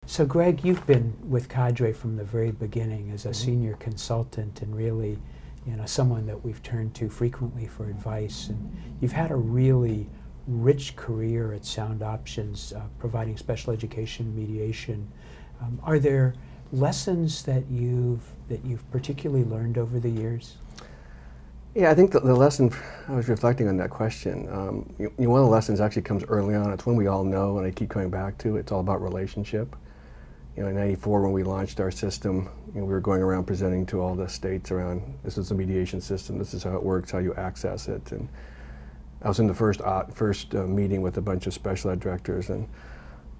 So Greg, you've been with CADRE from the very beginning as a senior consultant and really, someone that we've turned to frequently for advice. And you've had a really rich career at Sound Options, providing special education mediation. Are there lessons that you've particularly learned over the years? Yeah, I think the lesson, I was reflecting on that question. One of the lessons actually comes early on. It's one we all know, and I keep coming back to. It's all about relationship. In '94, when we launched our system, we were going around presenting to all the states around, this is the mediation system, this is how it works, how you access it. And I was in the first meeting with a bunch of special ed directors, and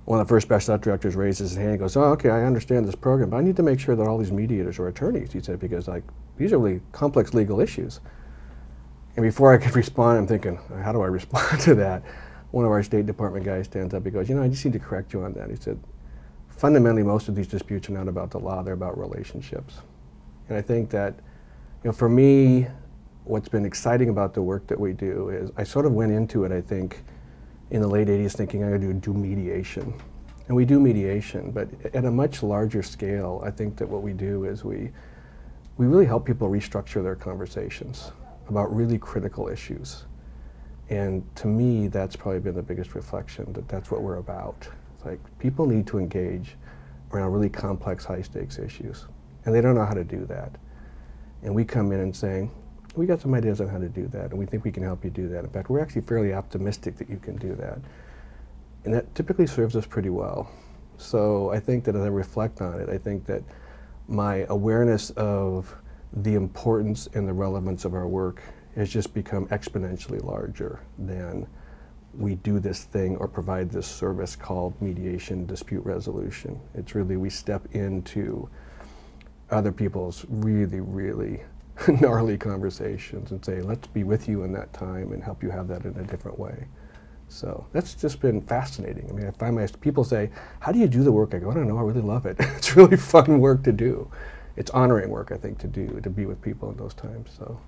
one of the first special ed directors raises his hand and goes, "Oh, okay, I understand this program, but I need to make sure that all these mediators are attorneys," he said, because these are really complex legal issues. And before I could respond, I'm thinking, how do I respond to that? One of our State Department guys stands up, he goes, I just need to correct you on that. He said, fundamentally, most of these disputes are not about the law, they're about relationships. And I think that, for me, what's been exciting about the work that we do is I sort of went into it, I think, in the late '80s thinking I'm going to do mediation. And we do mediation, but at a much larger scale, I think that what we do is we really help people restructure their conversations about really critical issues. And to me, that's probably been the biggest reflection, that that's what we're about. It's like people need to engage around really complex, high-stakes issues, and they don't know how to do that. And we come in and saying, we got some ideas on how to do that, and we think we can help you do that. In fact, we're actually fairly optimistic that you can do that. And that typically serves us pretty well. So I think that as I reflect on it, I think that my awareness of the importance and the relevance of our work has just become exponentially larger than we do this thing or provide this service called mediation dispute resolution. It's really, we step into other people's really, really gnarly conversations and say, let's be with you in that time and help you have that in a different way. So that's just been fascinating. I mean, I find people say, how do you do the work? I go, I don't know, I really love it. It's really fun work to do. It's honoring work, I think, to do, to be with people in those times. So.